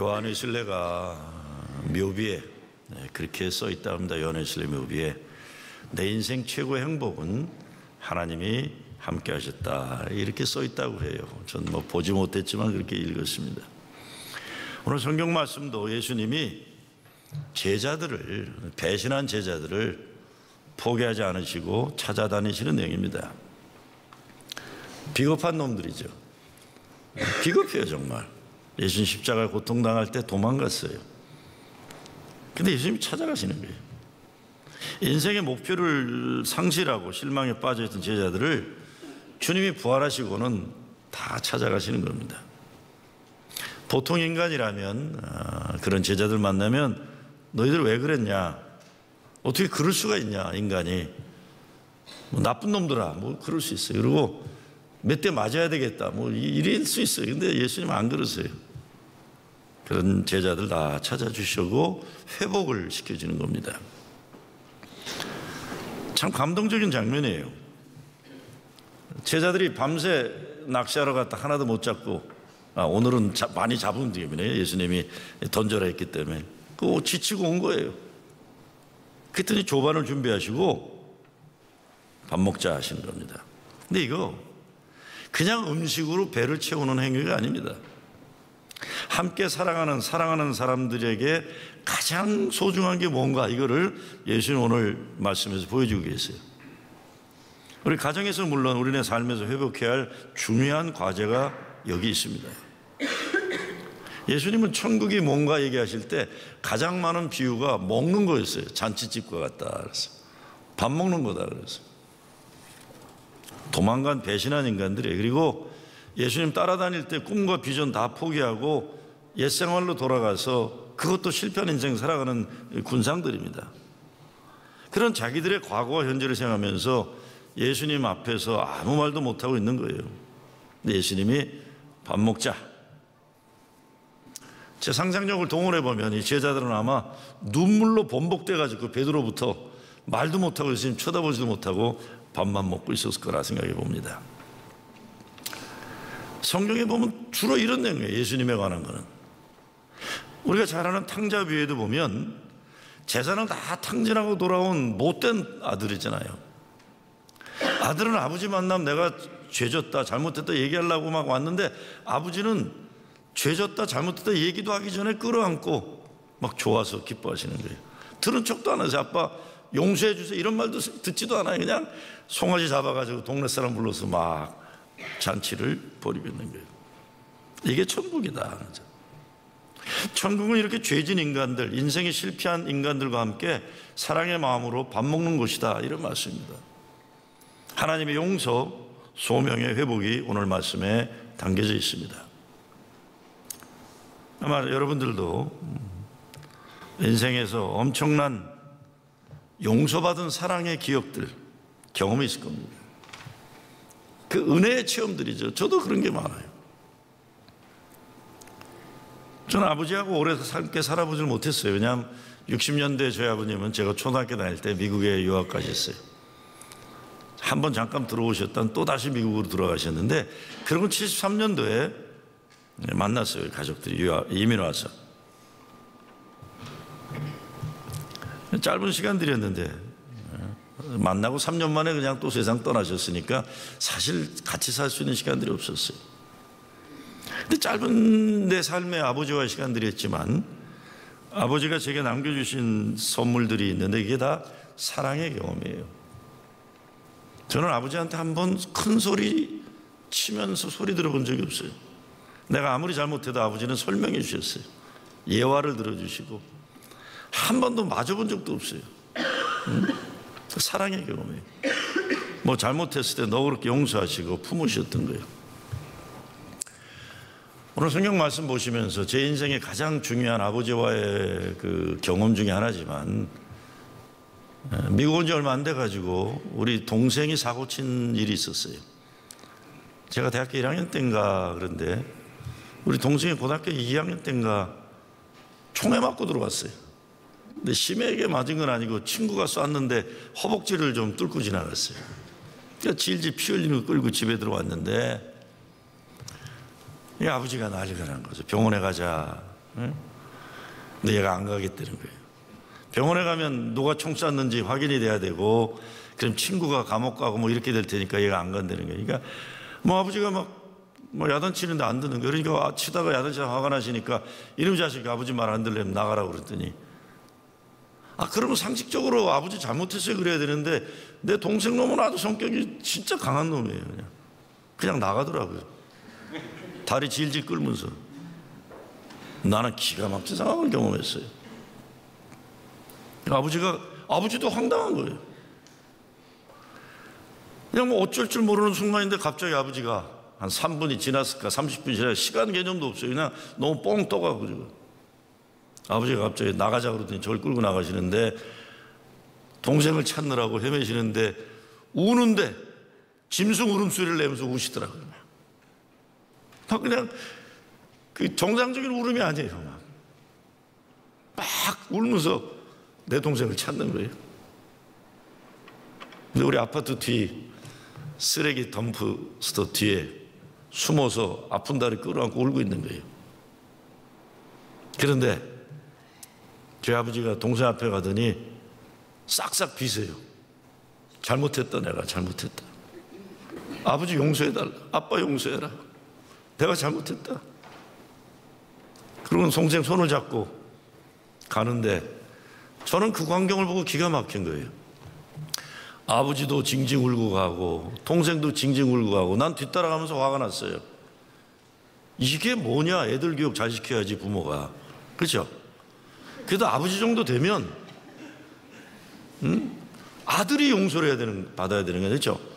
요한웨슬레가 묘비에 그렇게 써 있다 합니다. 요한웨슬레 묘비에 내 인생 최고의 행복은 하나님이 함께 하셨다 이렇게 써 있다고 해요. 전 보지 못했지만 그렇게 읽었습니다. 오늘 성경 말씀도 예수님이 제자들을, 배신한 제자들을 포기하지 않으시고 찾아다니시는 내용입니다. 비겁한 놈들이죠. 비겁해요 정말. 예수님 십자가에 고통당할 때 도망갔어요. 근데 예수님이 찾아가시는 거예요. 인생의 목표를 상실하고 실망에 빠져있던 제자들을 주님이 부활하시고는 다 찾아가시는 겁니다. 보통 인간이라면 그런 제자들 만나면 너희들 왜 그랬냐, 어떻게 그럴 수가 있냐, 인간이 나쁜 놈들아, 그럴 수 있어요. 그리고 몇 대 맞아야 되겠다, 이럴 수 있어요. 근데 예수님 안 그러세요. 그런 제자들 다 찾아주시고 회복을 시켜주는 겁니다. 참 감동적인 장면이에요. 제자들이 밤새 낚시하러 갔다 하나도 못 잡고, 오늘은 많이 잡은 때문에 예수님이 던져라 했기 때문에 지치고 온 거예요. 그랬더니 조반을 준비하시고 밥 먹자 하시는 겁니다. 근데 이거 그냥 음식으로 배를 채우는 행위가 아닙니다. 함께 사랑하는 사람들에게 가장 소중한 게 뭔가, 이거를 예수님 오늘 말씀에서 보여주고 계세요. 우리 가정에서 물론 우리네 삶에서 회복해야 할 중요한 과제가 여기 있습니다. 예수님은 천국이 뭔가 얘기하실 때 가장 많은 비유가 먹는 거였어요. 잔치집과 같다 그래서 밥 먹는 거다 그래서 도망간 배신한 인간들이에요. 그리고 예수님 따라다닐 때 꿈과 비전 다 포기하고 옛생활로 돌아가서 그것도 실패한 인생 살아가는 군상들입니다. 그런 자기들의 과거와 현재를 생각하면서 예수님 앞에서 아무 말도 못하고 있는 거예요. 근데 예수님이 밥 먹자. 제 상상력을 동원해 보면 이 제자들은 아마 눈물로 번복돼가지고 베드로부터 말도 못하고 예수님 쳐다보지도 못하고 밥만 먹고 있었을 거라 생각해 봅니다. 성경에 보면 주로 이런 내용이에요. 예수님에 관한 거는 우리가 잘 아는 탕자 비유에도 보면 제사는 다 탕진하고 돌아온 못된 아들이잖아요. 아들은 아버지 만나면 내가 죄졌다 잘못했다 얘기하려고 막 왔는데 아버지는 죄졌다 잘못했다 얘기도 하기 전에 끌어안고 막 좋아서 기뻐하시는 거예요. 들은 척도 안 하세요. 아빠 용서해 주세요 이런 말도 듣지도 않아요. 그냥 송아지 잡아가지고 동네 사람 불러서 막 잔치를 벌이고 있는 거예요. 이게 천국이다. 천국은 이렇게 죄진 인간들, 인생이 실패한 인간들과 함께 사랑의 마음으로 밥 먹는 곳이다, 이런 말씀입니다. 하나님의 용서, 소명의 회복이 오늘 말씀에 담겨져 있습니다. 아마 여러분들도 인생에서 엄청난 용서받은 사랑의 기억들, 경험이 있을 겁니다. 그 은혜의 체험들이죠. 저도 그런 게 많아요. 저는 아버지하고 오래 함께 살아보질 못했어요. 왜냐하면 60년대 저희 아버님은 제가 초등학교 다닐 때 미국에 유학 가셨어요. 한 번 잠깐 들어오셨던 또 다시 미국으로 들어가셨는데, 그러고 73년도에 만났어요. 가족들이 이민 와서. 짧은 시간들이었는데 만나고 3년 만에 그냥 또 세상 떠나셨으니까 사실 같이 살 수 있는 시간들이 없었어요. 근데 짧은 내 삶의 아버지와의 시간들이었지만 아버지가 제게 남겨주신 선물들이 있는데 이게 다 사랑의 경험이에요. 저는 아버지한테 한 번 큰 소리 치면서 소리 들어본 적이 없어요. 내가 아무리 잘못해도 아버지는 설명해 주셨어요. 예화를 들어주시고 한 번도 맞아본 적도 없어요. 사랑의 경험이에요. 뭐 잘못했을 때 너그럽게 용서하시고 품으셨던 거예요. 오늘 성경 말씀 보시면서 제 인생의 가장 중요한 아버지와의 그 경험 중에 하나지만, 미국 온 지 얼마 안 돼가지고 우리 동생이 사고 친 일이 있었어요. 제가 대학교 1학년 때인가 그런데 우리 동생이 고등학교 2학년 때인가 총에 맞고 들어왔어요. 근데 심하게 맞은 건 아니고 친구가 쐈는데 허벅지를 좀 뚫고 지나갔어요. 그러니까 질질 피 흘리는 거 끌고 집에 들어왔는데 이 아버지가 난리가 난 거죠. 병원에 가자. 근데 얘가 안 가겠다는 거예요. 병원에 가면 누가 총 쐈는지 확인이 돼야 되고, 그럼 친구가 감옥 가고 뭐 이렇게 될 테니까 얘가 안 간다는 거예요. 그러니까 뭐 아버지가 뭐 야단치는데 안 듣는 거예요. 그러니까 치다가 야단치다 화가 나시니까 이놈 자식 아버지 말 안 들려면 나가라고 그랬더니, 그러면 상식적으로 아버지 잘못했어요 그래야 되는데, 내 동생 놈은 아주 성격이 진짜 강한 놈이에요. 그냥 나가더라고요. 다리 질질 끌면서. 나는 기가 막힌 상황을 경험했어요. 아버지도 황당한 거예요. 그냥 뭐 어쩔 줄 모르는 순간인데 갑자기 아버지가 한 3분이 지났을까 30분이 지나, 시간 개념도 없어요. 그냥 너무 뻥 떠가지고 아버지가 갑자기 나가자 그러더니 저를 끌고 나가시는데, 동생을 찾느라고 헤매시는데 우는데 짐승 울음소리를 내면서 우시더라고요. 막 그냥 그 정상적인 울음이 아니에요. 막 울면서 내 동생을 찾는 거예요. 근데 우리 아파트 뒤 쓰레기 덤프스토어 뒤에 숨어서 아픈 다리 끌어안고 울고 있는 거예요. 그런데 저희 아버지가 동생 앞에 가더니 싹싹 비세요. 잘못했다, 내가 잘못했다. 아버지 용서해달라, 아빠 용서해라, 내가 잘못했다. 그러고 동생 손을 잡고 가는데, 저는 그 광경을 보고 기가 막힌 거예요. 아버지도 징징 울고 가고 동생도 징징 울고 가고, 난 뒤따라가면서 화가 났어요. 이게 뭐냐, 애들 교육 잘 시켜야지 부모가. 그렇죠? 그래도 아버지 정도 되면 아들이 용서를 받아야 되는 거죠. 그렇죠?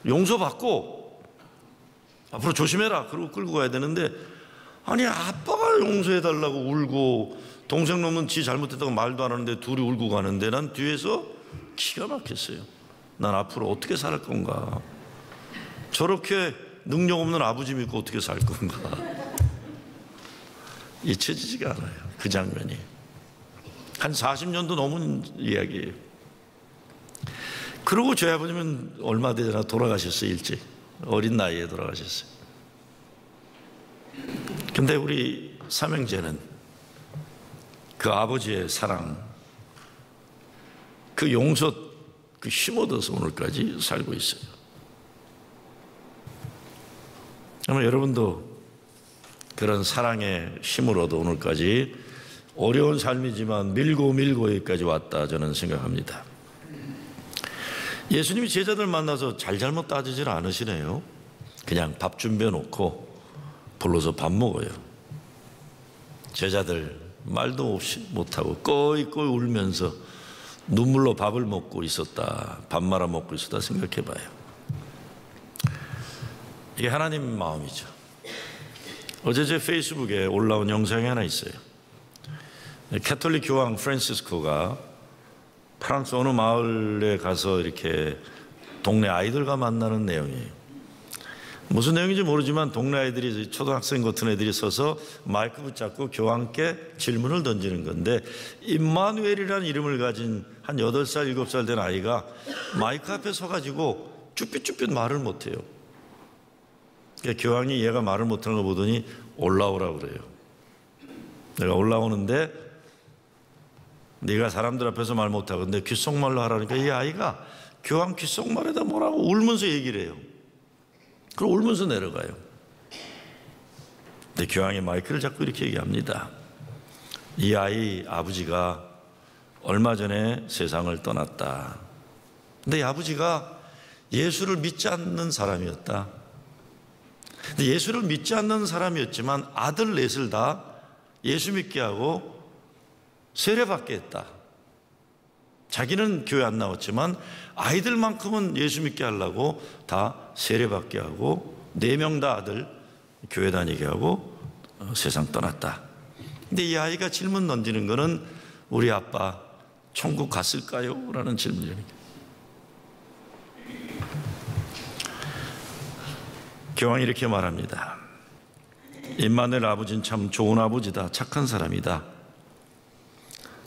용서받고 앞으로 조심해라 그러고 끌고 가야 되는데, 아니 아빠가 용서해달라고 울고 동생 놈은 지 잘못했다고 말도 안 하는데 둘이 울고 가는데, 난 뒤에서 기가 막혔어요. 난 앞으로 어떻게 살 건가, 저렇게 능력 없는 아버지 믿고 어떻게 살 건가. 잊혀지지가 않아요, 그 장면이. 한 40년도 넘은 이야기예요. 그리고 저희 아버님은 얼마 되나 돌아가셨어요. 일찍 어린 나이에 돌아가셨어요. 근데 우리 삼형제는 그 아버지의 사랑, 그 용서, 그 힘 얻어서 오늘까지 살고 있어요. 아마 여러분도 그런 사랑의 힘을 얻어 오늘까지, 어려운 삶이지만 밀고 여기까지 왔다 저는 생각합니다. 예수님이 제자들 만나서 잘못 따지질 않으시네요. 그냥 밥 준비해 놓고 불러서 밥 먹어요. 제자들 말도 없이 못하고 꺼이꺼이 울면서 눈물로 밥을 먹고 있었다, 밥 말아 먹고 있었다 생각해 봐요. 이게 하나님 마음이죠. 어제 제 페이스북에 올라온 영상이 하나 있어요. 캐톨릭 교황 프란시스코가 프랑스 어느 마을에 가서 이렇게 동네 아이들과 만나는 내용이에요. 무슨 내용인지 모르지만 동네 아이들이, 초등학생 같은 애들이 서서 마이크 붙잡고 교황께 질문을 던지는 건데, 임마누엘이라는 이름을 가진 한 8살, 7살 된 아이가 마이크 앞에 서가지고 쭈삣쭈삣 말을 못해요. 그러니까 교황이 얘가 말을 못하는 거 보더니 올라오라고 그래요. 내가 올라오는데 네가 사람들 앞에서 말 못하고 근데 귓속말로 하라니까, 이 아이가 교황 귓속말에다 뭐라고 울면서 얘기를 해요. 그리고 울면서 내려가요. 근데 교황이 마이크를 잡고 이렇게 얘기합니다. 이 아이 아버지가 얼마 전에 세상을 떠났다. 근데 이 아버지가 예수를 믿지 않는 사람이었다. 근데 예수를 믿지 않는 사람이었지만 아들 넷을 다 예수 믿게 하고 세례받게 했다. 자기는 교회 안 나왔지만 아이들만큼은 예수 믿게 하려고 다 세례받게 하고 4명 다 아들 교회 다니게 하고 세상 떠났다. 근데 이 아이가 질문 던지는 거는 우리 아빠 천국 갔을까요? 라는 질문이에요. 교황이 이렇게 말합니다. 임마누엘 아버지는 참 좋은 아버지다. 착한 사람이다.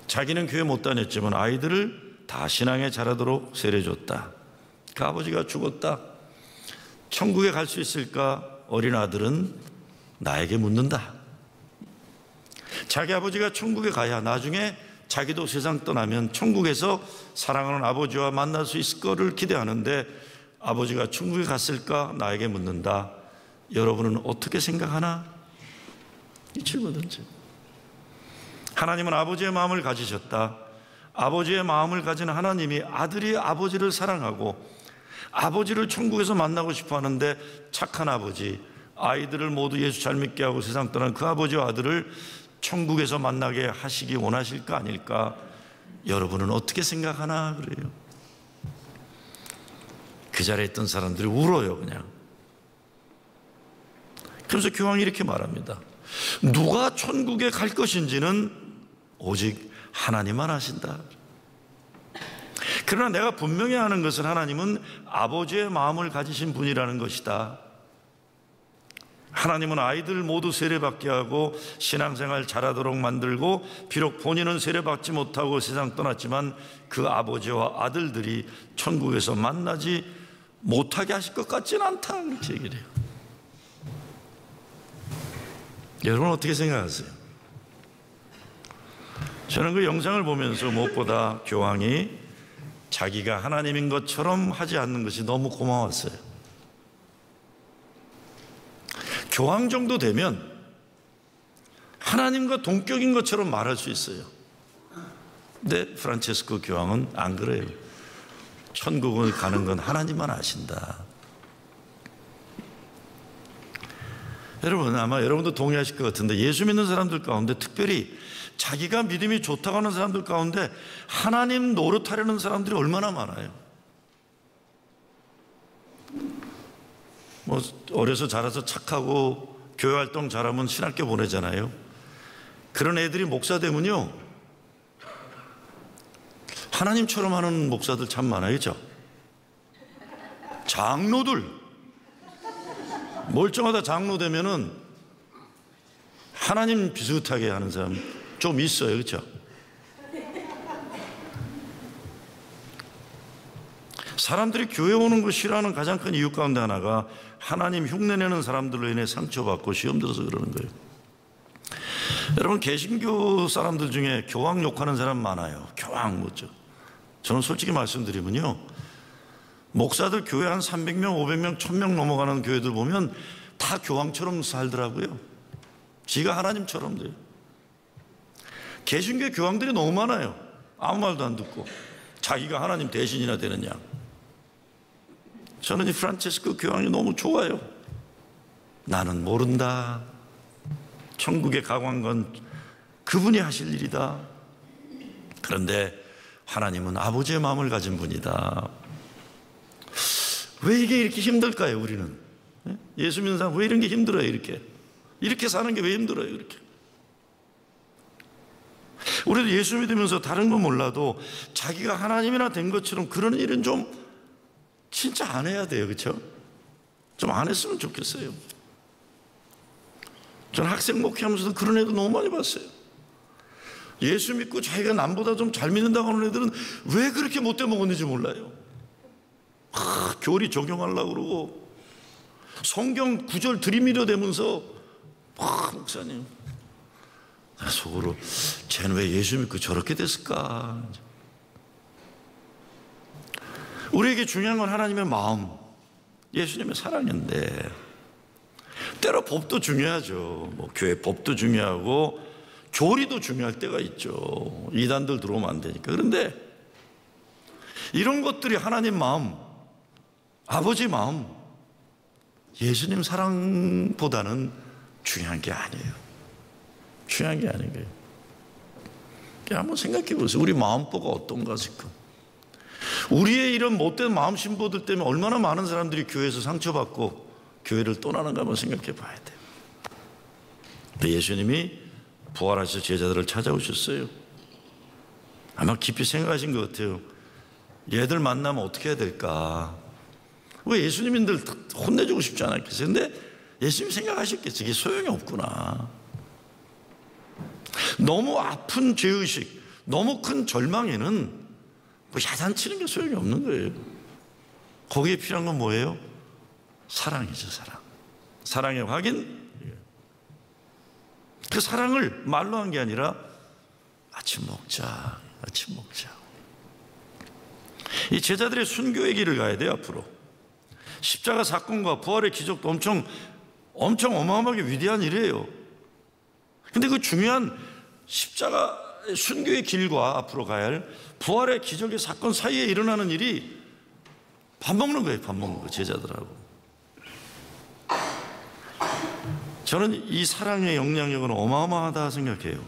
자기는 교회 못 다녔지만 아이들을 다 신앙에 자라도록 세례줬다. 그 아버지가 죽었다. 천국에 갈 수 있을까? 어린 아들은 나에게 묻는다. 자기 아버지가 천국에 가야 나중에 자기도 세상 떠나면 천국에서 사랑하는 아버지와 만날 수 있을 거를 기대하는데, 아버지가 천국에 갔을까 나에게 묻는다. 여러분은 어떻게 생각하나? 이 질문이지. 하나님은 아버지의 마음을 가지셨다. 아버지의 마음을 가진 하나님이 아들이 아버지를 사랑하고 아버지를 천국에서 만나고 싶어 하는데, 착한 아버지, 아이들을 모두 예수 잘 믿게 하고 세상 떠난 그 아버지와 아들을 천국에서 만나게 하시기 원하실까 아닐까? 여러분은 어떻게 생각하나? 그래요. 그 자리에 있던 사람들이 울어요, 그냥. 그래서 교황이 이렇게 말합니다. 누가 천국에 갈 것인지는 오직 하나님만 아신다. 그러나 내가 분명히 아는 것은 하나님은 아버지의 마음을 가지신 분이라는 것이다. 하나님은 아이들 모두 세례받게 하고 신앙생활 잘하도록 만들고, 비록 본인은 세례받지 못하고 세상 떠났지만 그 아버지와 아들들이 천국에서 만나지 못하게 하실 것 같지는 않다, 이렇게 얘기를 해요. 여러분 어떻게 생각하세요? 저는 그 영상을 보면서 무엇보다 교황이 자기가 하나님인 것처럼 하지 않는 것이 너무 고마웠어요. 교황 정도 되면 하나님과 동격인 것처럼 말할 수 있어요. 근데 프란체스코 교황은 안 그래요. 천국을 가는 건 하나님만 아신다. 여러분 아마 여러분도 동의하실 것 같은데, 예수 믿는 사람들 가운데 특별히 자기가 믿음이 좋다고 하는 사람들 가운데 하나님 노릇하려는 사람들이 얼마나 많아요. 뭐 어려서 자라서 착하고 교회 활동 잘하면 신학교 보내잖아요. 그런 애들이 목사 되면요, 하나님처럼 하는 목사들 참 많아요, 그죠? 장로들 멀쩡하다 장로 되면은 하나님 비슷하게 하는 사람 좀 있어요, 그렇죠? 사람들이 교회 오는 거 싫어하는 가장 큰 이유 가운데 하나가 하나님 흉내내는 사람들로 인해 상처받고 시험 들어서 그러는 거예요. 여러분 개신교 사람들 중에 교황 욕하는 사람 많아요. 교황 뭐죠? 저는 솔직히 말씀드리면요, 목사들 교회 한 300명, 500명, 1000명 넘어가는 교회들 보면 다 교황처럼 살더라고요. 지가 하나님처럼 돼요. 개신교 교황들이 너무 많아요. 아무 말도 안 듣고 자기가 하나님 대신이나 되느냐. 저는 이 프란체스코 교황이 너무 좋아요. 나는 모른다. 천국에 가고 한 건 그분이 하실 일이다. 그런데 하나님은 아버지의 마음을 가진 분이다. 왜 이게 이렇게 힘들까요, 우리는? 예수 믿는 사람 왜 이런 게 힘들어요, 이렇게 사는 게 왜 힘들어요, 이렇게? 우리도 예수 믿으면서 다른 건 몰라도 자기가 하나님이나 된 것처럼 그런 일은 좀 진짜 안 해야 돼요, 그렇죠? 좀 안 했으면 좋겠어요. 저는 학생 목회하면서도 그런 애들 너무 많이 봤어요. 예수 믿고 자기가 남보다 좀 잘 믿는다고 하는 애들은 왜 그렇게 못돼 먹었는지 몰라요. 교리 적용하려고 그러고 성경 구절 들이밀어대면서 목사님 속으로 쟤는 왜 예수 믿고 저렇게 됐을까. 우리에게 중요한 건 하나님의 마음, 예수님의 사랑인데 때로 법도 중요하죠. 뭐 교회 법도 중요하고 교리도 중요할 때가 있죠. 이단들 들어오면 안 되니까. 그런데 이런 것들이 하나님 마음, 아버지 마음, 예수님 사랑보다는 중요한 게 아니에요. 중요한 게 아닌 거예요. 한번 생각해 보세요. 우리 마음보가 어떤가 지금. 우리의 이런 못된 마음 신보들 때문에 얼마나 많은 사람들이 교회에서 상처받고 교회를 떠나는가 한번 생각해 봐야 돼요. 예수님이 부활하셔서 제자들을 찾아오셨어요. 아마 깊이 생각하신 것 같아요. 얘들 만나면 어떻게 해야 될까? 왜 예수님인들 혼내주고 싶지 않았겠어요? 근데 예수님 생각하셨겠어요. 이게 소용이 없구나. 너무 아픈 죄의식, 너무 큰 절망에는 뭐 야단치는 게 소용이 없는 거예요. 거기에 필요한 건 뭐예요? 사랑이죠, 사랑. 사랑의 확인. 그 사랑을 말로 한 게 아니라 아침 먹자, 아침 먹자. 이 제자들의 순교의 길을 가야 돼요. 앞으로 십자가 사건과 부활의 기적도 엄청 어마어마하게 위대한 일이에요. 근데 그 중요한 십자가 순교의 길과 앞으로 가야 할 부활의 기적의 사건 사이에 일어나는 일이 밥 먹는 거예요. 밥 먹는 거, 제자들하고. 저는 이 사랑의 영향력은 어마어마하다 생각해요.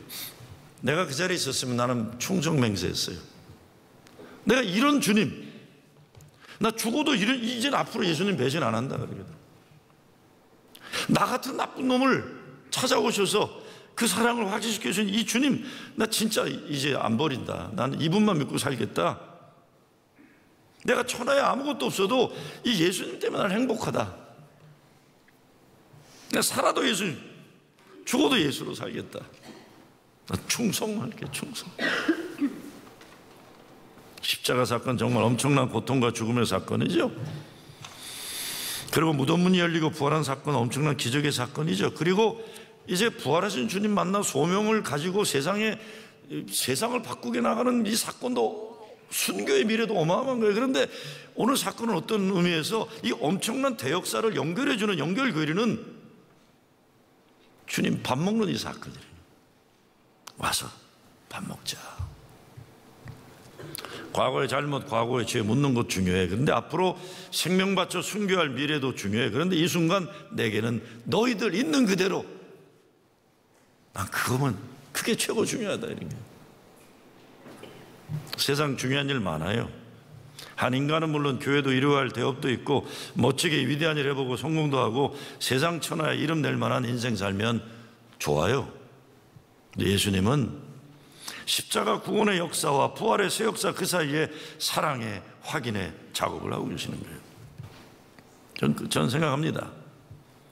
내가 그 자리에 있었으면 나는 충성맹세했어요. 내가 이런 주님, 나 죽어도 이제는 앞으로 예수님 배신 안 한다 그러거든. 나 같은 나쁜 놈을 찾아오셔서 그 사랑을 확증시켜 주신 이 주님, 나 진짜 이제 안 버린다. 나는 이분만 믿고 살겠다. 내가 천하에 아무것도 없어도 이 예수님 때문에 난 행복하다. 내가 살아도 예수님, 죽어도 예수로 살겠다. 나 충성할게, 충성. 십자가 사건 정말 엄청난 고통과 죽음의 사건이죠. 그리고 무덤 문이 열리고 부활한 사건은 엄청난 기적의 사건이죠. 그리고 이제 부활하신 주님 만나 소명을 가지고 세상을 바꾸게 나가는 이 사건도 순교의 미래도 어마어마한 거예요. 그런데 오늘 사건은 어떤 의미에서 이 엄청난 대역사를 연결해주는 연결고리는 주님 밥 먹는 이 사건이에요. 와서 밥 먹자. 과거의 잘못, 과거의 죄 묻는 것 중요해. 그런데 앞으로 생명 바쳐 순교할 미래도 중요해. 그런데 이 순간 내게는 너희들 있는 그대로, 난 그게 최고 중요하다. 이런 게. 세상 중요한 일 많아요. 한 인간은 물론 교회도 이루어야 할 대업도 있고 멋지게 위대한 일 해보고 성공도 하고 세상 천하에 이름 낼 만한 인생 살면 좋아요. 근데 예수님은 십자가 구원의 역사와 부활의 새 역사 그 사이에 사랑의 확인의 작업을 하고 계시는 거예요. 저는 생각합니다.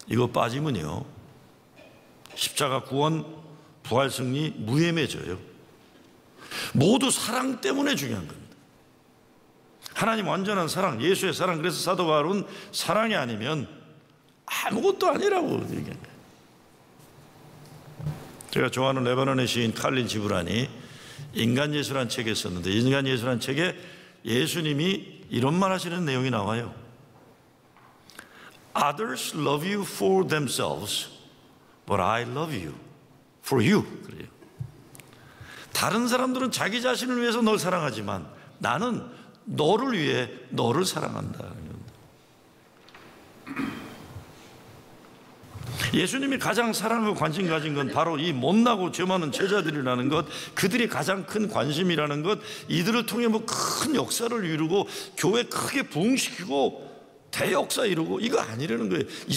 이거 빠지면요, 십자가 구원, 부활 승리 무의미해져요. 모두 사랑 때문에 중요한 겁니다. 하나님 완전한 사랑, 예수의 사랑. 그래서 사도 바울은 사랑이 아니면 아무것도 아니라고 얘기합니다. 제가 좋아하는 레바논의 시인 칼릴 지브란이 인간예수라는 책에 썼는데, 인간예수라는 책에 예수님이 이런 말 하시는 내용이 나와요. Others love you for themselves, but I love you for you. 그래요. 다른 사람들은 자기 자신을 위해서 널 사랑하지만 나는 너를 위해 너를 사랑한다. 예수님이 가장 사랑하고 관심 가진 건 바로 이 못나고 죄 많은 제자들이라는 것, 그들이 가장 큰 관심이라는 것, 이들을 통해 뭐 큰 역사를 이루고 교회 크게 부흥시키고 대역사 이루고 이거 아니라는 거예요. 이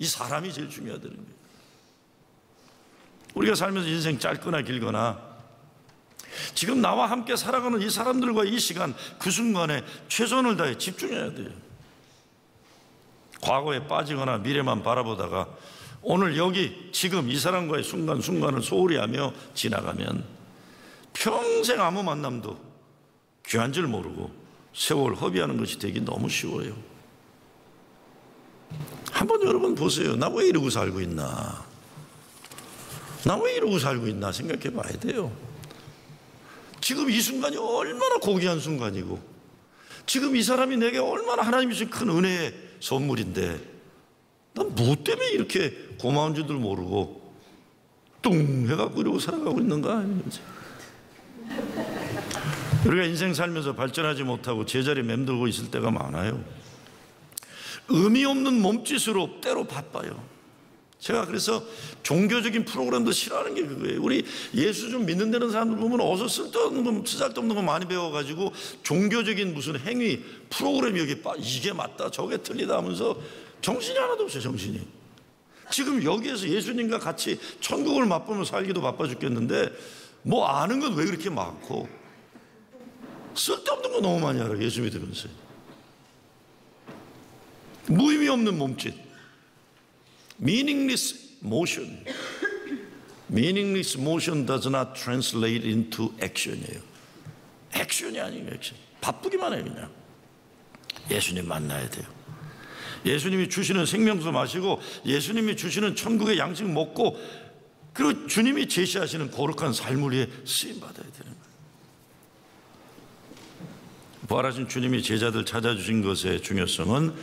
사람이 제일 중요하다는 거예요. 우리가 살면서 인생 짧거나 길거나 지금 나와 함께 살아가는 이 사람들과 이 시간, 그 순간에 최선을 다해 집중해야 돼요. 과거에 빠지거나 미래만 바라보다가 오늘 여기 지금 이 사람과의 순간순간을 소홀히 하며 지나가면 평생 아무 만남도 귀한 줄 모르고 세월 허비하는 것이 되기 너무 쉬워요. 한번 여러분 보세요. 나 왜 이러고 살고 있나? 나 왜 이러고 살고 있나 생각해 봐야 돼요. 지금 이 순간이 얼마나 고귀한 순간이고, 지금 이 사람이 내게 얼마나 하나님이 주신 큰 은혜의 선물인데, 난 뭐 때문에 이렇게 고마운 줄도 모르고 뚱 해갖고 이러고 살아가고 있는가? 우리가 인생 살면서 발전하지 못하고 제자리에 맴돌고 있을 때가 많아요. 의미 없는 몸짓으로 때로 바빠요. 제가 그래서 종교적인 프로그램도 싫어하는 게 그거예요. 우리 예수 좀 믿는 데는 사람들 보면 어서 쓸데없는 거, 쓰잘데없는 거 많이 배워가지고 종교적인 무슨 행위, 프로그램 여기 이게 맞다 저게 틀리다 하면서 정신이 하나도 없어요. 정신이. 지금 여기에서 예수님과 같이 천국을 맛보며 살기도 바빠 죽겠는데 뭐 아는 건 왜 그렇게 많고 쓸데없는 거 너무 많이 알아요. 예수 믿으면서. 무의미 없는 몸짓, meaningless motion. meaningless motion does not translate into action이에요. 액션이 아니에요. 액션. 바쁘기만 해요. 그냥 예수님 만나야 돼요. 예수님이 주시는 생명수 마시고 예수님이 주시는 천국의 양식 먹고 그리고 주님이 제시하시는 거룩한 삶을 위해 쓰임받아야 되는 거예요. 부활하신 주님이 제자들 찾아주신 것의 중요성은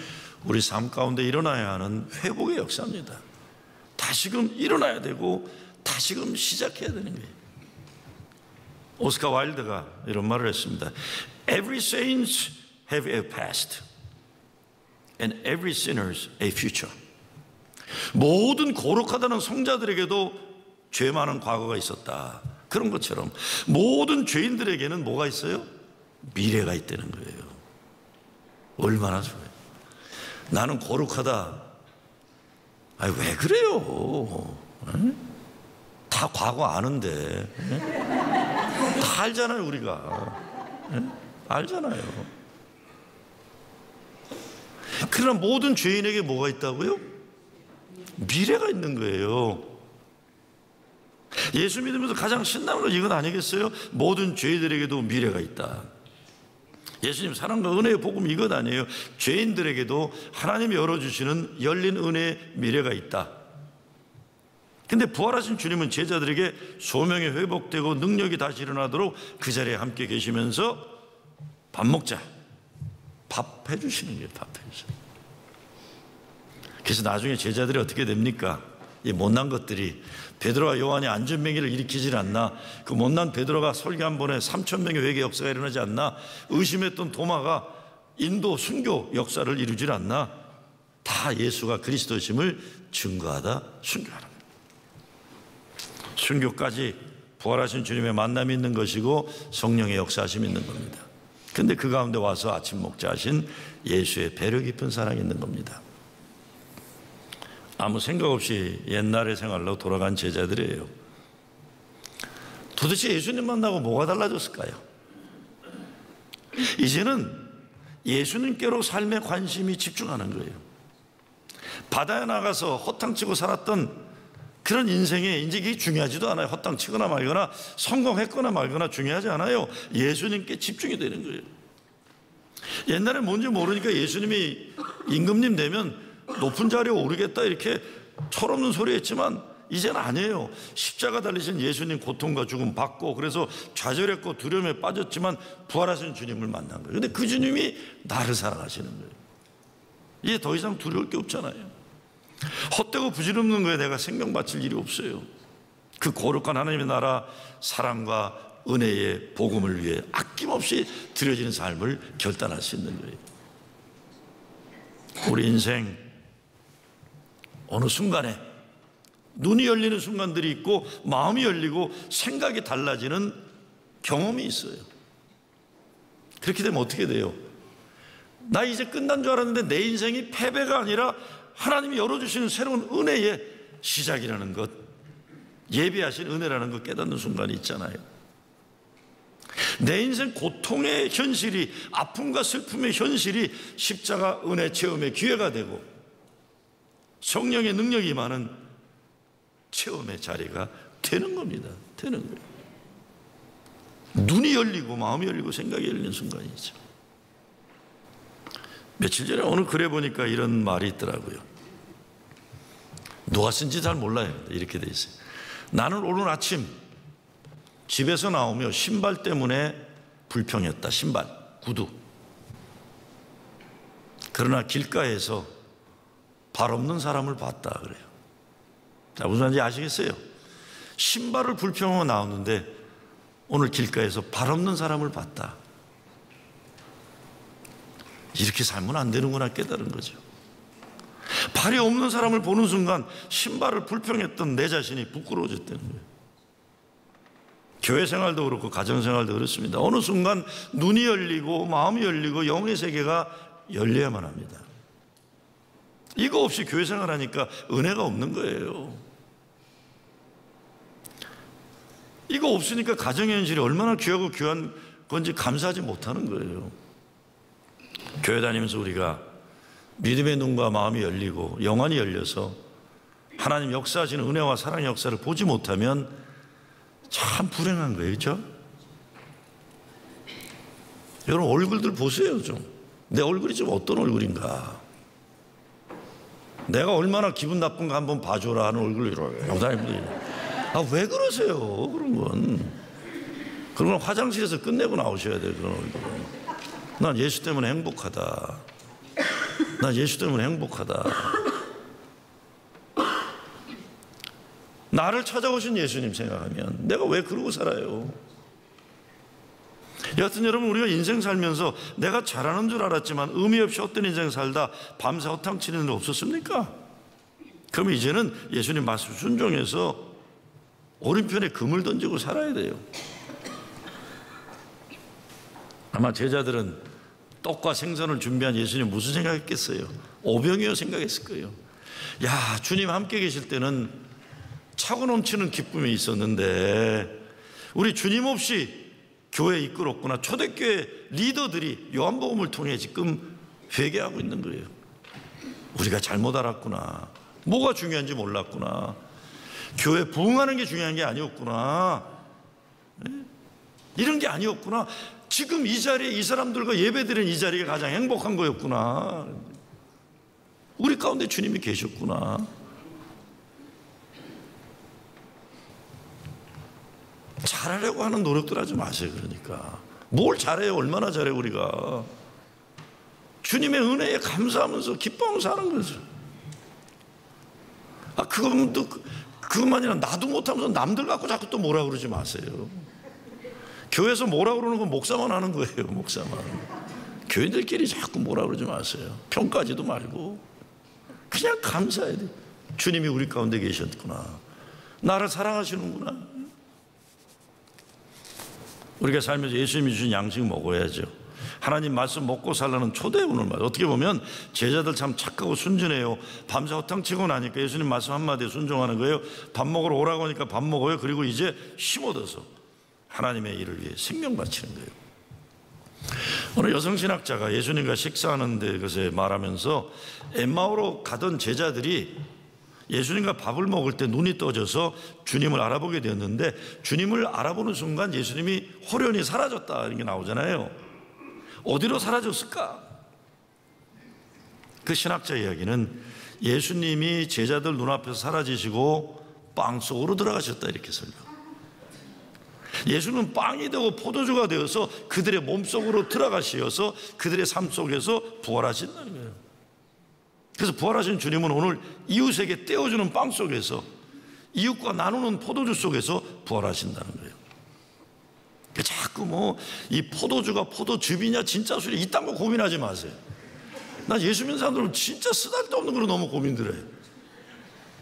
우리 삶 가운데 일어나야 하는 회복의 역사입니다. 다시금 일어나야 되고 다시금 시작해야 되는 거예요. 오스카 와일드가 이런 말을 했습니다. Every saint have a past and every sinners a future. 모든 거룩하다는 성자들에게도 죄 많은 과거가 있었다. 그런 것처럼 모든 죄인들에게는 뭐가 있어요? 미래가 있다는 거예요. 얼마나 좋아요. 나는 거룩하다. 아니 왜 그래요? 다 과거 아는데. 다 알잖아요 우리가. 알잖아요. 그러나 모든 죄인에게 뭐가 있다고요? 미래가 있는 거예요. 예수 믿으면서 가장 신나는 건 이건 아니겠어요? 모든 죄인들에게도 미래가 있다. 예수님 사랑과 은혜의 복음 이것 아니에요. 죄인들에게도 하나님이 열어주시는 열린 은혜의 미래가 있다. 근데 부활하신 주님은 제자들에게 소명이 회복되고 능력이 다시 일어나도록 그 자리에 함께 계시면서 밥 먹자. 밥 해주시는 거예요. 밥 해주시는. 그래서 나중에 제자들이 어떻게 됩니까? 이 못난 것들이 베드로와 요한이 안전병기를 일으키질 않나? 그 못난 베드로가 설교 한 번에 3,000명의 회개 역사가 일어나지 않나? 의심했던 도마가 인도 순교 역사를 이루질 않나? 다 예수가 그리스도심을 증거하다 순교하는 거예요. 순교까지 부활하신 주님의 만남이 있는 것이고 성령의 역사하심이 있는 겁니다. 근데 그 가운데 와서 아침 먹자 하신 예수의 배려 깊은 사랑이 있는 겁니다. 아무 생각 없이 옛날의 생활로 돌아간 제자들이에요. 도대체 예수님 만나고 뭐가 달라졌을까요? 이제는 예수님께로 삶의 관심이 집중하는 거예요. 바다에 나가서 허탕치고 살았던 그런 인생에 이제 이게 중요하지도 않아요. 허탕치거나 말거나 성공했거나 말거나 중요하지 않아요. 예수님께 집중이 되는 거예요. 옛날에 뭔지 모르니까 예수님이 임금님 되면 높은 자리에 오르겠다 이렇게 철없는 소리 했지만 이제는 아니에요. 십자가 달리신 예수님 고통과 죽음 받고 그래서 좌절했고 두려움에 빠졌지만 부활하신 주님을 만난 거예요. 근데 그 주님이 나를 사랑하시는 거예요. 이제 더 이상 두려울 게 없잖아요. 헛되고 부질없는 거에 내가 생명 바칠 일이 없어요. 그 거룩한 하나님의 나라 사랑과 은혜의 복음을 위해 아낌없이 드려지는 삶을 결단할 수 있는 거예요. 우리 인생 어느 순간에 눈이 열리는 순간들이 있고 마음이 열리고 생각이 달라지는 경험이 있어요. 그렇게 되면 어떻게 돼요? 나 이제 끝난 줄 알았는데 내 인생이 패배가 아니라 하나님이 열어주시는 새로운 은혜의 시작이라는 것, 예비하신 은혜라는 것 깨닫는 순간이 있잖아요. 내 인생 고통의 현실이, 아픔과 슬픔의 현실이 십자가 은혜 체험의 기회가 되고 성령의 능력이 많은 체험의 자리가 되는 겁니다. 되는 거예요. 눈이 열리고 마음이 열리고 생각이 열리는 순간이죠. 며칠 전에 어느 글에 보니까 이런 말이 있더라고요. 누가 쓴지 잘 몰라요. 이렇게 돼 있어요. 나는 오늘 아침 집에서 나오며 신발 때문에 불평했다. 신발, 구두. 그러나 길가에서 발 없는 사람을 봤다 그래요. 자, 무슨 말인지 아시겠어요? 신발을 불평하고 나오는데 오늘 길가에서 발 없는 사람을 봤다. 이렇게 살면 안 되는구나 깨달은 거죠. 발이 없는 사람을 보는 순간 신발을 불평했던 내 자신이 부끄러워졌다는 거예요. 교회 생활도 그렇고 가정 생활도 그렇습니다. 어느 순간 눈이 열리고 마음이 열리고 영의 세계가 열려야만 합니다. 이거 없이 교회 생활하니까 은혜가 없는 거예요. 이거 없으니까 가정의 현실이 얼마나 귀하고 귀한 건지 감사하지 못하는 거예요. 교회 다니면서 우리가 믿음의 눈과 마음이 열리고 영안이 열려서 하나님 역사하시는 은혜와 사랑의 역사를 보지 못하면 참 불행한 거예요. 그렇죠? 여러분 얼굴들 보세요. 좀 내 얼굴이 좀 어떤 얼굴인가, 내가 얼마나 기분 나쁜가 한번 봐줘라 하는 얼굴로 이러고 다니는 아, 왜 그러세요? 그런 건 화장실에서 끝내고 나오셔야 돼요. 그런 얼굴은. 난 예수 때문에 행복하다. 난 예수 때문에 행복하다. 나를 찾아오신 예수님 생각하면 내가 왜 그러고 살아요? 여하튼 여러분, 우리가 인생 살면서 내가 잘하는 줄 알았지만 의미 없이 헛된 인생 살다 밤새 허탕치는 일 없었습니까? 그러면 이제는 예수님 말씀 순종해서 오른편에 금을 던지고 살아야 돼요. 아마 제자들은 떡과 생선을 준비한 예수님 무슨 생각했겠어요? 오병이어 생각했을 거예요. 야, 주님 함께 계실 때는 차고 넘치는 기쁨이 있었는데 우리 주님 없이 교회 이끌었구나. 초대교회 리더들이 요한복음을 통해 지금 회개하고 있는 거예요. 우리가 잘못 알았구나. 뭐가 중요한지 몰랐구나. 교회 부흥하는 게 중요한 게 아니었구나. 이런 게 아니었구나. 지금 이 자리에 이 사람들과 예배드리는 이 자리가 가장 행복한 거였구나. 우리 가운데 주님이 계셨구나. 잘하려고 하는 노력들 하지 마세요. 그러니까 뭘 잘해요? 얼마나 잘해요? 우리가 주님의 은혜에 감사하면서 기뻐하면서 사는 거죠. 아, 그것만이 아니라 나도 못하면서 남들 갖고 자꾸 또 뭐라 그러지 마세요. 교회에서 뭐라 그러는 건 목사만 하는 거예요. 목사만. 교인들끼리 자꾸 뭐라 그러지 마세요. 평가하지도 말고 그냥 감사해야 돼. 주님이 우리 가운데 계셨구나. 나를 사랑하시는구나. 우리가 살면서 예수님이 주신 양식 먹어야죠. 하나님 말씀 먹고 살라는 초대문을 말이에요. 어떻게 보면 제자들 참 착하고 순진해요. 밤새 허탕치고 나니까 예수님 말씀 한마디에 순종하는 거예요. 밥 먹으러 오라고 하니까 밥 먹어요. 그리고 이제 힘 얻어서 하나님의 일을 위해 생명 바치는 거예요. 어느 여성신학자가 예수님과 식사하는 데 것에 말하면서 엠마오로 가던 제자들이 예수님과 밥을 먹을 때 눈이 떠져서 주님을 알아보게 되었는데 주님을 알아보는 순간 예수님이 호련히 사라졌다 이런 게 나오잖아요. 어디로 사라졌을까? 그 신학자 이야기는 예수님이 제자들 눈앞에서 사라지시고 빵 속으로 들어가셨다 이렇게 설명. 예수는 빵이 되고 포도주가 되어서 그들의 몸속으로 들어가시어서 그들의 삶 속에서 부활하신다는 거예요. 그래서 부활하신 주님은 오늘 이웃에게 떼어주는 빵 속에서 이웃과 나누는 포도주 속에서 부활하신다는 거예요. 자꾸 뭐 이 포도주가 포도즙이냐 진짜 술이 이딴 거 고민하지 마세요. 나 예수 믿는 사람들은 진짜 쓰잘데없는 걸로 너무 고민들 해요.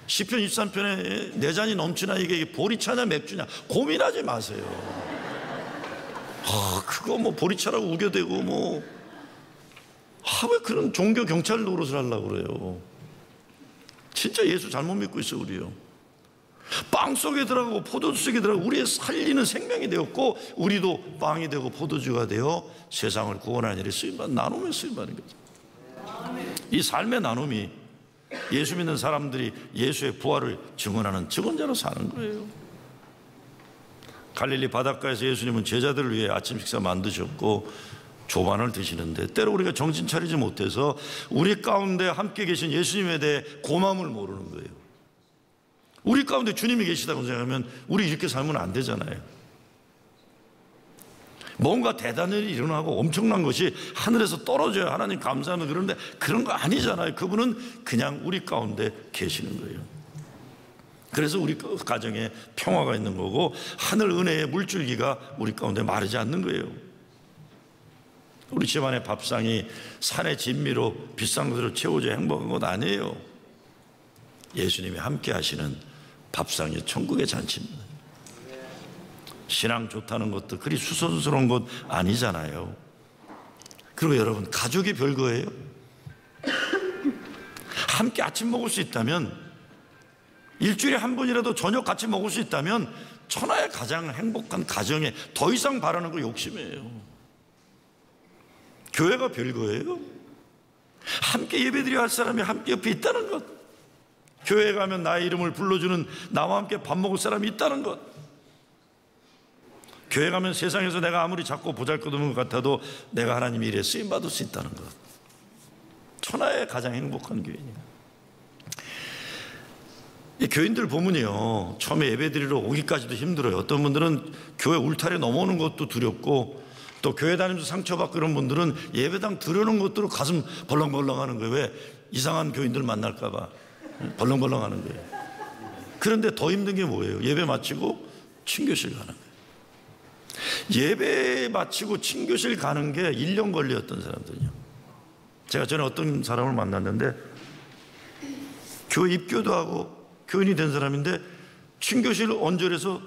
시편 23편에 내 잔이 넘치나 이게 보리차냐 맥주냐 고민하지 마세요. 그거 뭐 보리차라고 우겨대고 뭐 왜 그런 종교 경찰 노릇을 하려고 그래요. 진짜 예수 잘못 믿고 있어 우리요. 빵 속에 들어가고 포도주 속에 들어가고 우리의 살리는 생명이 되었고 우리도 빵이 되고 포도주가 되어 세상을 구원하는 일에 쓰임받는 나눔에 쓰임받는 거죠. 이 삶의 나눔이 예수 믿는 사람들이 예수의 부활을 증언하는 증언자로 사는 거예요. 갈릴리 바닷가에서 예수님은 제자들을 위해 아침 식사 만드셨고 조반을 드시는데 때로 우리가 정신 차리지 못해서 우리 가운데 함께 계신 예수님에 대해 고마움을 모르는 거예요. 우리 가운데 주님이 계시다고 생각하면 우리 이렇게 살면 안 되잖아요. 뭔가 대단한 일이 일어나고 엄청난 것이 하늘에서 떨어져야 하나님 감사하면 그런데 그런 거 아니잖아요. 그분은 그냥 우리 가운데 계시는 거예요. 그래서 우리 가정에 평화가 있는 거고 하늘 은혜의 물줄기가 우리 가운데 마르지 않는 거예요. 우리 집안의 밥상이 산의 진미로 비싼 것으로 채워져 행복한 것 아니에요. 예수님이 함께 하시는 밥상이 천국의 잔치입니다. 신앙 좋다는 것도 그리 수선스러운 것 아니잖아요. 그리고 여러분 가족이 별거예요. 함께 아침 먹을 수 있다면 일주일에 한 번이라도 저녁 같이 먹을 수 있다면 천하의 가장 행복한 가정에 더 이상 바라는 거 욕심이에요. 교회가 별거예요. 함께 예배드려야 할 사람이 함께 옆에 있다는 것, 교회에 가면 나의 이름을 불러주는 나와 함께 밥 먹을 사람이 있다는 것, 교회 가면 세상에서 내가 아무리 작고 보잘것없는 것 같아도 내가 하나님 일에 쓰임받을 수 있다는 것, 천하의 가장 행복한 교회입니다. 이 교인들 보면요, 처음에 예배드리러 오기까지도 힘들어요. 어떤 분들은 교회 울타리 넘어오는 것도 두렵고, 또 교회 다니면서 상처받고 이런 분들은 예배당 들어오는 것도 가슴 벌렁벌렁 하는 거예요. 왜? 이상한 교인들 만날까 봐 벌렁벌렁 하는 거예요. 그런데 더 힘든 게 뭐예요? 예배 마치고 친교실 가는 거예요. 예배 마치고 친교실 가는 게 1년 걸렸던 사람들이요. 제가 전에 어떤 사람을 만났는데 교회 입교도 하고 교인이 된 사람인데 친교실 언저리에서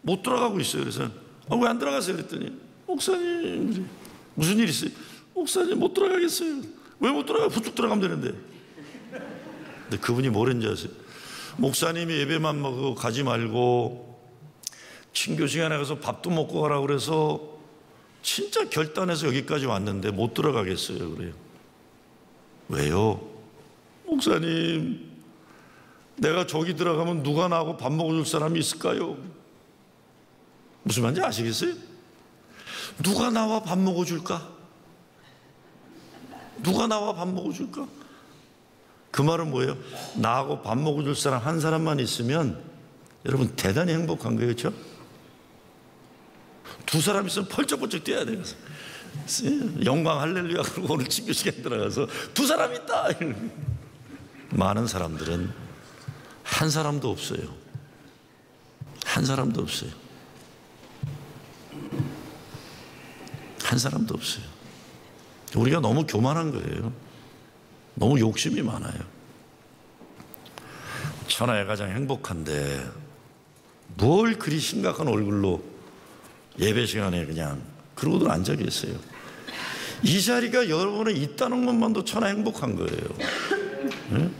못 돌아가고 있어요. 그래서 왜 안 들어가세요? 그랬더니 목사님 무슨 일 있어요? 목사님 못 들어가겠어요. 왜 못 들어가요? 부축 들어가면 되는데. 근데 그분이 뭐랬는지 아세요? 목사님이 예배만 먹고 가지 말고 친교 시간에 가서 밥도 먹고 가라고 그래서 진짜 결단해서 여기까지 왔는데 못 들어가겠어요. 그래요. 왜요? 목사님, 내가 저기 들어가면 누가 나하고 밥 먹어줄 사람이 있을까요? 무슨 말인지 아시겠어요? 누가 나와 밥 먹어줄까? 누가 나와 밥 먹어줄까? 그 말은 뭐예요? 나하고 밥 먹어줄 사람 한 사람만 있으면 여러분 대단히 행복한 거예요. 그렇죠? 두 사람 있으면 펄쩍펄쩍 뛰어야 돼요. 영광 할렐루야 그러고 오늘 친교 시간 들어가서 두 사람 있다. 많은 사람들은 한 사람도 없어요. 한 사람도 없어요. 한 사람도 없어요. 우리가 너무 교만한 거예요. 너무 욕심이 많아요. 천하에 가장 행복한데 뭘 그리 심각한 얼굴로 예배 시간에 그냥 그러고도 앉아 계세요. 이 자리가 여러분에 있다는 것만도 천하 행복한 거예요. 네?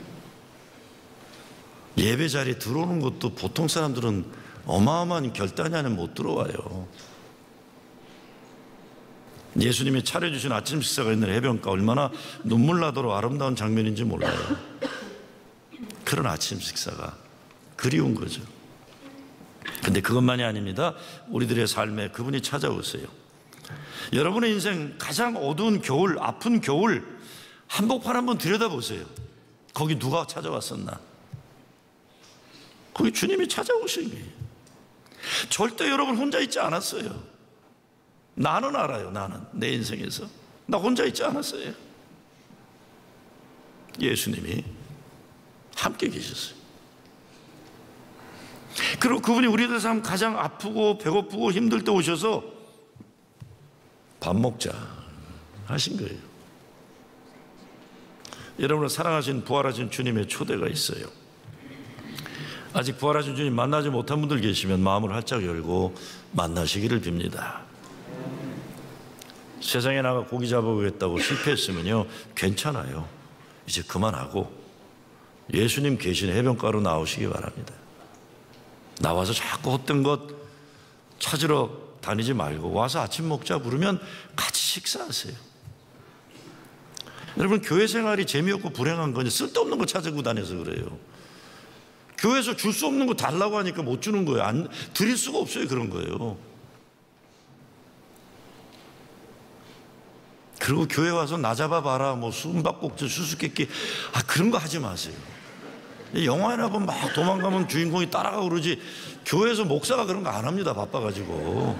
예배 자리에 들어오는 것도 보통 사람들은 어마어마한 결단이 아니면 못 들어와요. 예수님이 차려주신 아침 식사가 있는 해변가 얼마나 눈물 나도록 아름다운 장면인지 몰라요. 그런 아침 식사가 그리운 거죠. 근데 그것만이 아닙니다. 우리들의 삶에 그분이 찾아오세요. 여러분의 인생 가장 어두운 겨울, 아픈 겨울 한복판 한번 들여다보세요. 거기 누가 찾아왔었나? 거기 주님이 찾아오신 거예요. 절대 여러분 혼자 있지 않았어요. 나는 알아요. 나는 내 인생에서 나 혼자 있지 않았어요. 예수님이 함께 계셨어요. 그리고 그분이 우리들 삶 가장 아프고 배고프고 힘들 때 오셔서 밥 먹자 하신 거예요. 여러분을 사랑하신 부활하신 주님의 초대가 있어요. 아직 부활하신 주님 만나지 못한 분들 계시면 마음을 활짝 열고 만나시기를 빕니다. 세상에 나가 고기 잡아보겠다고 실패했으면요 괜찮아요. 이제 그만하고 예수님 계신 해변가로 나오시기 바랍니다. 나와서 자꾸 헛된 것 찾으러 다니지 말고 와서 아침 먹자 부르면 같이 식사하세요. 여러분 교회 생활이 재미없고 불행한 거니 쓸데없는 거 찾고 다녀서 그래요. 교회에서 줄 수 없는 거 달라고 하니까 못 주는 거예요. 드릴 수가 없어요. 그런 거예요. 그리고 교회 와서 나 잡아봐라 뭐 숨바꼭질 수수께끼 그런 거 하지 마세요. 영화나 보면 막 도망가면 주인공이 따라가고 그러지 교회에서 목사가 그런 거 안 합니다. 바빠가지고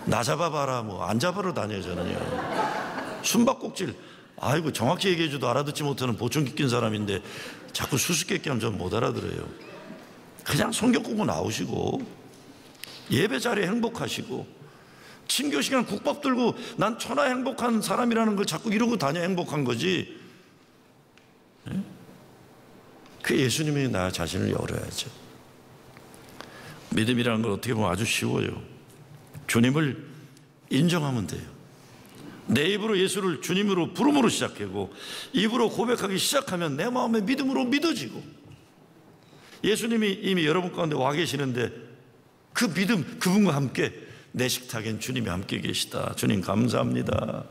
나 잡아봐라 뭐 안 잡으러 다녀요. 저는요. 숨바꼭질 아이고 정확히 얘기해줘도 알아듣지 못하는 보청기 낀 사람인데 자꾸 수수께끼 하면 저는 못 알아들어요. 그냥 성경 공부 나오시고 예배 자리에 행복하시고 친교 시간 국밥 들고 난 천하 행복한 사람이라는 걸 자꾸 이러고 다녀 행복한 거지. 그 예수님이 나 자신을 열어야죠. 믿음이라는 건 어떻게 보면 아주 쉬워요. 주님을 인정하면 돼요. 내 입으로 예수를 주님으로 부름으로 시작하고 입으로 고백하기 시작하면 내 마음에 믿음으로 믿어지고 예수님이 이미 여러분 가운데 와 계시는데 그 믿음 그분과 함께 내 식탁엔 주님이 함께 계시다. 주님 감사합니다.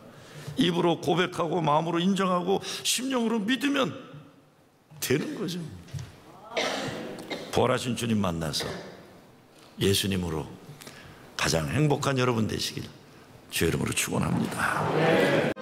입으로 고백하고 마음으로 인정하고 심령으로 믿으면 되는 거죠. 부활하신 주님 만나서 예수님으로 가장 행복한 여러분 되시길 주의 이름으로 축원합니다.